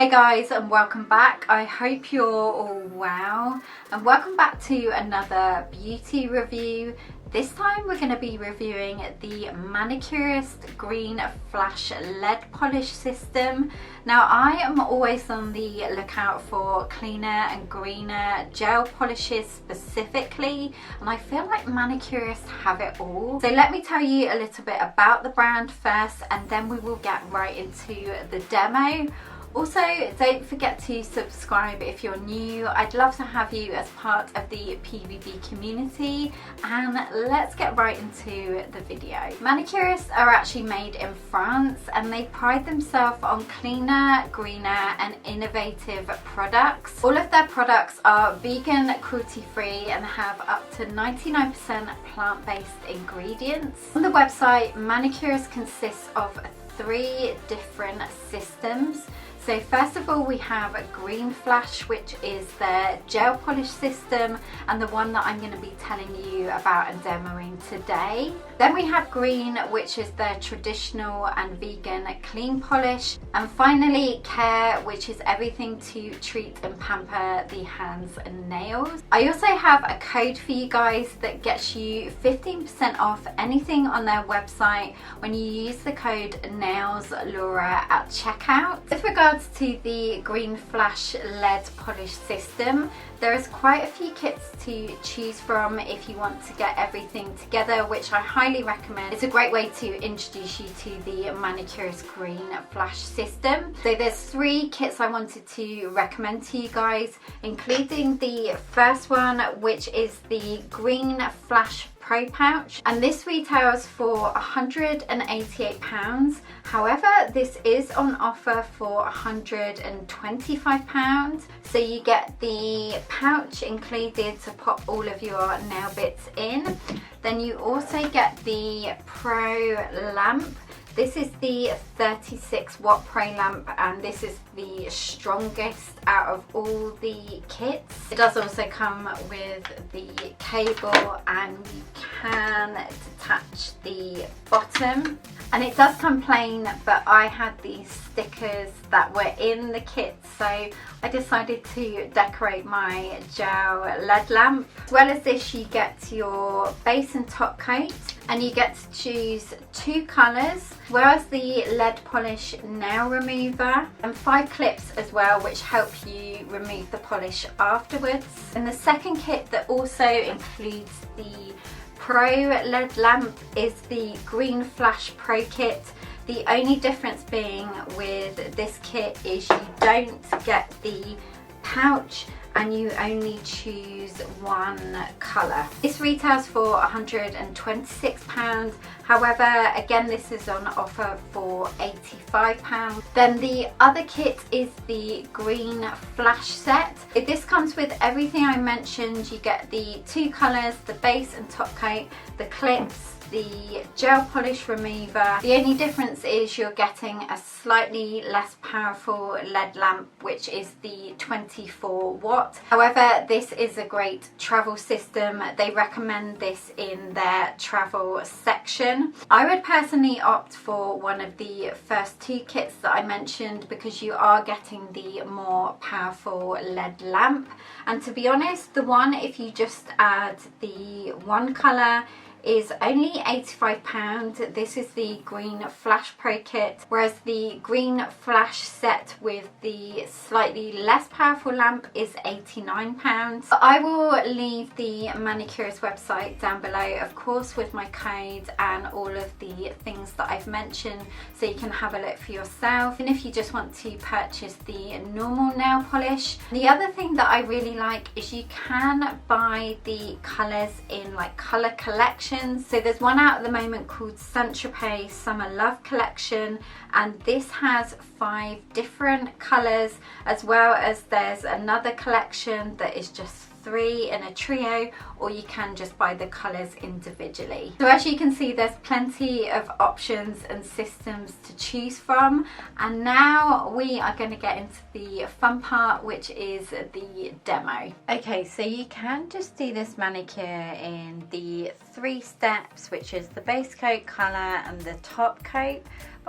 Hey guys, and welcome back. I hope you're all well, and welcome back to another beauty review. This time we're going to be reviewing the Manucurist Green Flash LED Polish System. Now I am always on the lookout for cleaner and greener gel polishes specifically, and I feel like Manucurist have it all. So let me tell you a little bit about the brand first, and then we will get right into the demo. Also, don't forget to subscribe if you're new. I'd love to have you as part of the PVB community, and let's get right into the video. Manucurists are actually made in France, and they pride themselves on cleaner, greener and innovative products. All of their products are vegan, cruelty-free and have up to 99% plant-based ingredients. On the website, Manucurist consists of 3 different systems. So first of all, we have a Green Flash, which is their gel polish system and the one that I'm going to be telling you about and demoing today. Then we have Green, which is their traditional and vegan clean polish. And finally, Care, which is everything to treat and pamper the hands and nails. I also have a code for you guys that gets you 15% off anything on their website when you use the code NAILSLaura at checkout. With regards to the Green Flash LED polish system, there is quite a few kits to choose from if you want to get everything together, which I highly recommend. It's a great way to introduce you to the Manucurist Green Flash system. So there's 3 kits I wanted to recommend to you guys, including the first one, which is the Green Flash Pro Pouch, and this retails for £188. However, this is on offer for £125. So you get the pouch included to pop all of your nail bits in. Then you also get the Pro Lamp. This is the 36 watt Pro Lamp, and this is the strongest out of all the kits. It does also come with the cable, and you can detach the bottom. And it does come plain, but I had these stickers that were in the kit, so I decided to decorate my gel LED lamp. As well as this, you get your base and top coat, and you get to choose 2 colours, as well as the LED polish nail remover and 5 clips as well, which help you remove the polish afterwards. And the second kit that also includes the Pro LED lamp is the Green Flash Pro Kit. The only difference being with this kit is you don't get the pouch, and you only choose 1 colour. This retails for £126. However, again, this is on offer for £85. Then the other kit is the Green Flash set. This comes with everything I mentioned. You get the 2 colours, the base and top coat, the clips, the gel polish remover. The only difference is you're getting a slightly less powerful LED lamp, which is the 24 watt. However, this is a great travel system. They recommend this in their travel section. I would personally opt for one of the first 2 kits that I mentioned, because you are getting the more powerful LED lamp. And to be honest, the one, if you just add the 1 colour, is only £85. This is the Green Flash Pro Kit, whereas the Green Flash set with the slightly less powerful lamp is £89. I will leave the Manucurist website down below, of course, with my code and all of the things that I've mentioned, so you can have a look for yourself. And if you just want to purchase the normal nail polish, the other thing that I really like is you can buy the colours in like colour collections. So there's one out at the moment called Saint-Tropez Summer Love Collection, and this has 5 different colours, as well as there's another collection that is just 3 in a trio, or you can just buy the colours individually. So as you can see, there's plenty of options and systems to choose from, and now we are going to get into the fun part, which is the demo. Okay, so you can just do this manicure in the 3 steps, which is the base coat, colour and the top coat.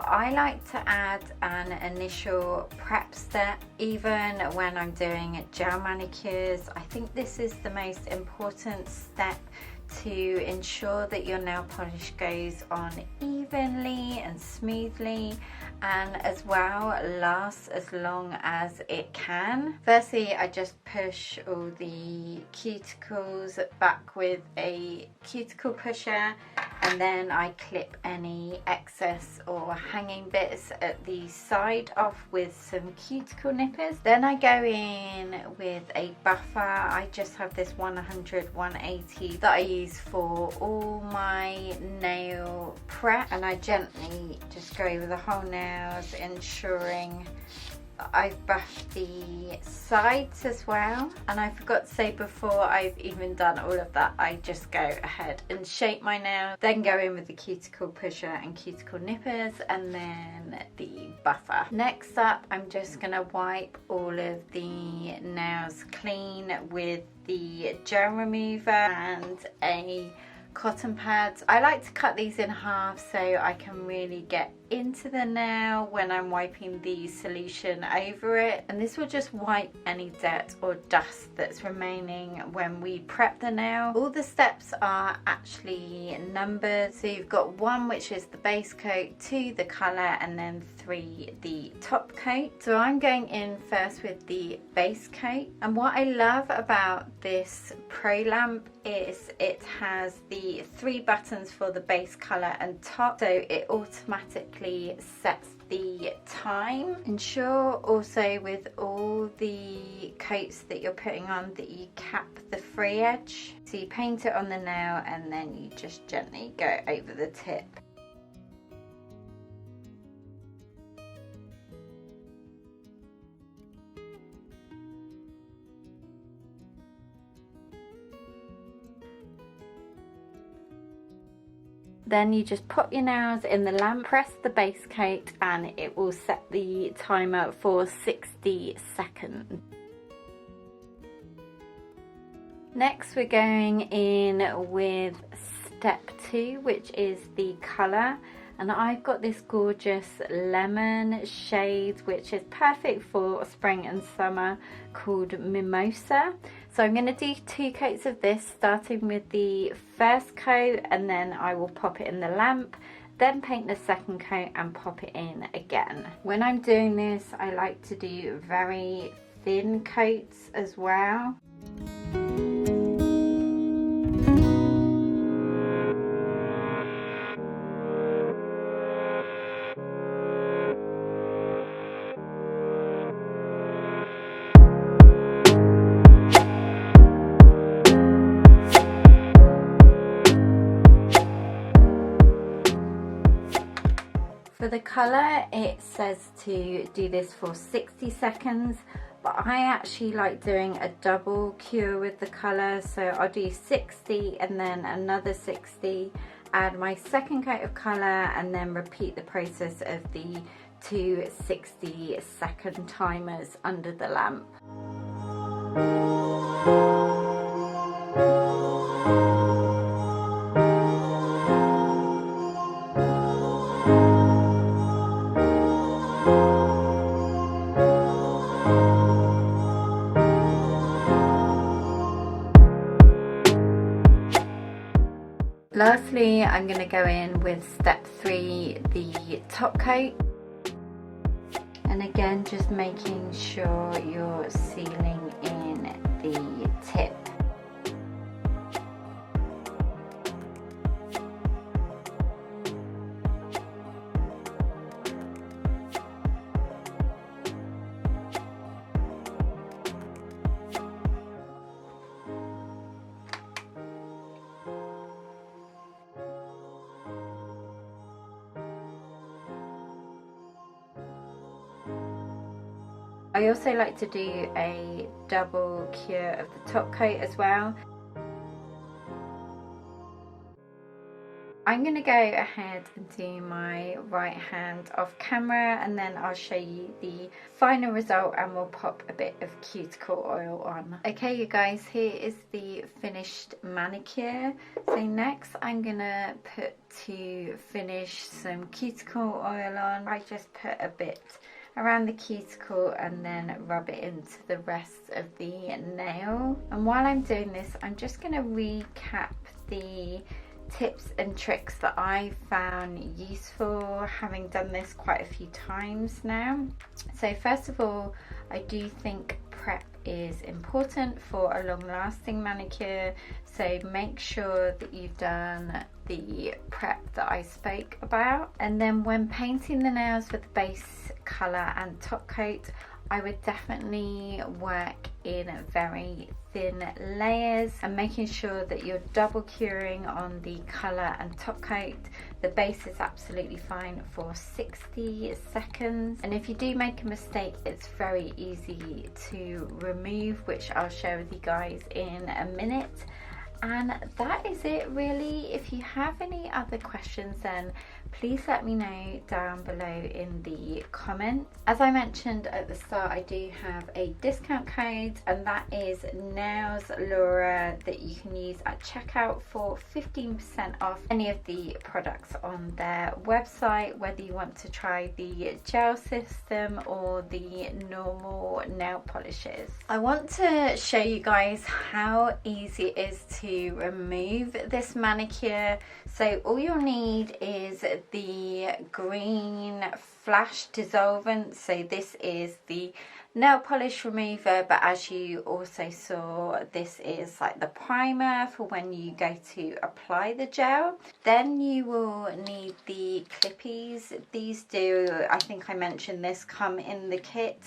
I like to add an initial prep step even when I'm doing gel manicures. I think this is the most important step to ensure that your nail polish goes on evenly and smoothly, and as well lasts as long as it can. Firstly, I just push all the cuticles back with a cuticle pusher, and then I clip any excess or hanging bits at the side off with some cuticle nippers. Then I go in with a buffer. I just have this 100-180 that I use for all my nail prep, and I gently just go over the whole nails, ensuring I've buffed the sides as well. And I forgot to say, before I've even done all of that, I just go ahead and shape my nails, then go in with the cuticle pusher and cuticle nippers, and then the buffer. Next up, I'm just gonna wipe all of the nails clean with the gel remover and a cotton pads. I like to cut these in half so I can really get into the nail when I'm wiping the solution over it, and this will just wipe any dirt or dust that's remaining when we prep the nail. All the steps are actually numbered, so you've got 1, which is the base coat, 2 the colour, and then 3 the top coat. So I'm going in first with the base coat, and what I love about this pro lamp is it has the 3 buttons for the base colour and top, so it automatically sets the time. Ensure also with all the coats that you're putting on that you cap the free edge. So you paint it on the nail and then you just gently go over the tip. Then you just pop your nails in the lamp, press the base coat, and it will set the timer for 60 seconds. Next we're going in with step 2, which is the colour. And I've got this gorgeous lemon shade, which is perfect for spring and summer, called Mimosa. So I'm going to do 2 coats of this, starting with the first coat, and then I will pop it in the lamp, then paint the second coat and pop it in again. When I'm doing this, I like to do very thin coats as well. For the colour, it says to do this for 60 seconds, but I actually like doing a double cure with the colour, so I'll do 60 and then another 60, add my second coat of colour, and then repeat the process of the 2 60-second timers under the lamp. Lastly, I'm going to go in with step 3, the top coat. And again, just making sure you're sealing in the tip. I also like to do a double cure of the top coat as well. I'm going to go ahead and do my right hand off camera, and then I'll show you the final result and we'll pop a bit of cuticle oil on. Okay you guys, here is the finished manicure. So next I'm going to put to finish some cuticle oil on. I just put a bit around the cuticle and then rub it into the rest of the nail. And while I'm doing this, I'm just going to recap the tips and tricks that I found useful, having done this quite a few times now. So first of all, I do think prep is important for a long-lasting manicure, so make sure that you've done the prep that I spoke about. And then when painting the nails with the base colour and top coat, I would definitely work in very thin layers and making sure that you're double curing on the colour and top coat. The base is absolutely fine for 60 seconds, and if you do make a mistake, it's very easy to remove, which I'll share with you guys in a minute. And that is it really. If you have any other questions, then please let me know down below in the comments. As I mentioned at the start, I do have a discount code, and that is NailsLaura, that you can use at checkout for 15% off any of the products on their website, whether you want to try the gel system or the normal nail polishes. I want to show you guys how easy it is to remove this manicure. So all you'll need is the green flash dissolvent. So this is the nail polish remover, but as you also saw, this is like the primer for when you go to apply the gel. Then you will need the clippies. These do, I think I mentioned this, come in the kit.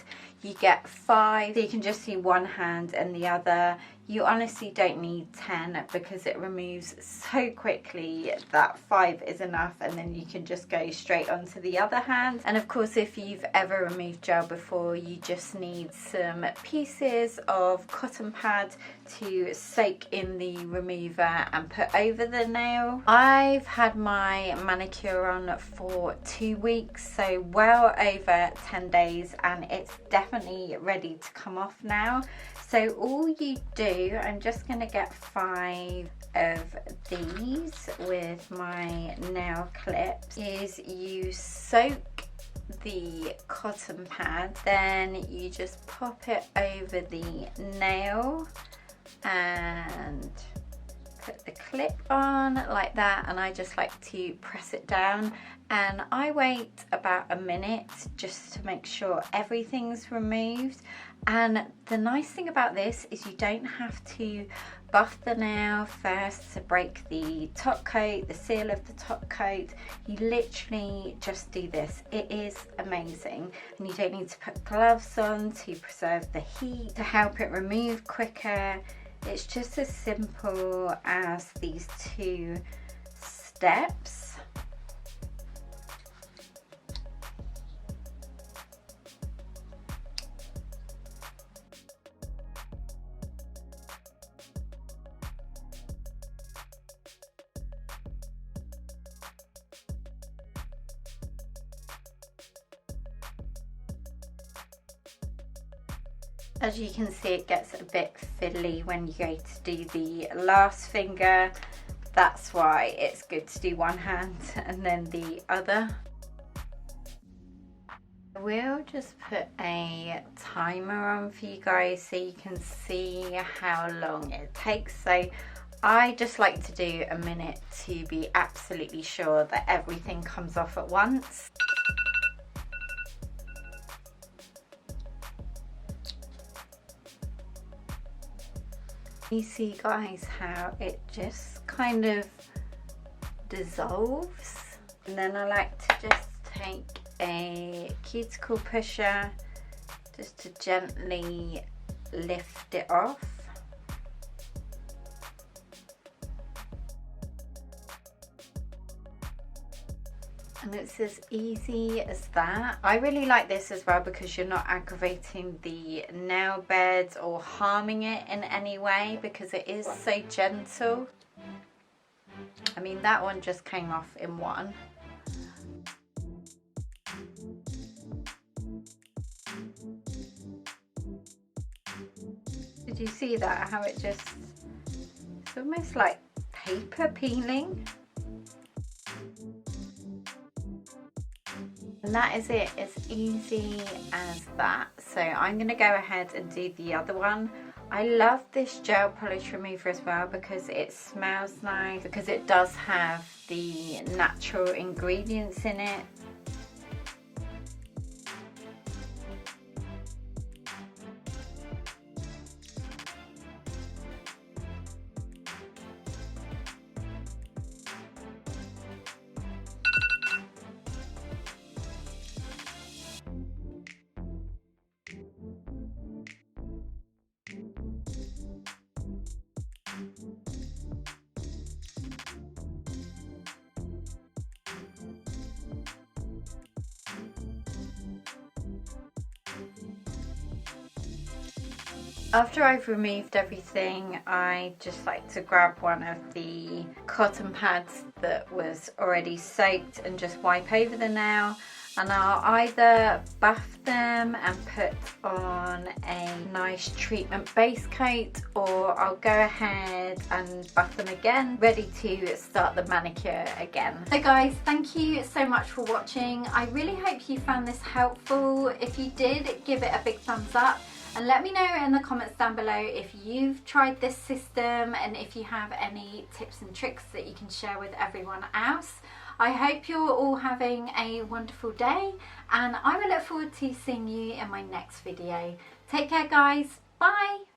You get 5, so you can just see one hand and the other. You honestly don't need 10 because it removes so quickly that 5 is enough, and then you can just go straight onto the other hand. And of course, if you've ever removed gel before, you just need some pieces of cotton pad to soak in the remover and put over the nail. I've had my manicure on for 2 weeks, so well over 10 days, and it's definitely ready to come off now. So all you do, I'm just going to get 5 of these with my nail clips, is you soak the cotton pad, then you just pop it over the nail and put the clip on like that, and I just like to press it down, and I wait about a minute just to make sure everything's removed. And the nice thing about this is you don't have to buff the nail first to break the top coat, the seal of the top coat. You literally just do this. It is amazing, and you don't need to put gloves on to preserve the heat, to help it remove quicker. It's just as simple as these 2 steps. As you can see, it gets a bit fiddly when you go to do the last finger. That's why it's good to do one hand and then the other. We'll just put a timer on for you guys so you can see how long it takes. So I just like to do a minute to be absolutely sure that everything comes off at once. You see guys how it just kind of dissolves, and then I like to just take a cuticle pusher just to gently lift it off. And it's as easy as that. I really like this as well because you're not aggravating the nail beds or harming it in any way because it is so gentle. I mean, that one just came off in one. Did you see that? How it just, it's almost like paper peeling. And that is it, as easy as that. So I'm going to go ahead and do the other one. I love this gel polish remover as well because it smells nice, because it does have the natural ingredients in it. After I've removed everything, I just like to grab one of the cotton pads that was already soaked and just wipe over the nail, and I'll either buff them and put on a nice treatment base coat, or I'll go ahead and buff them again, ready to start the manicure again. So guys, thank you so much for watching. I really hope you found this helpful. If you did, give it a big thumbs up. And let me know in the comments down below if you've tried this system and if you have any tips and tricks that you can share with everyone else. I hope you're all having a wonderful day, and I will look forward to seeing you in my next video. Take care guys, bye!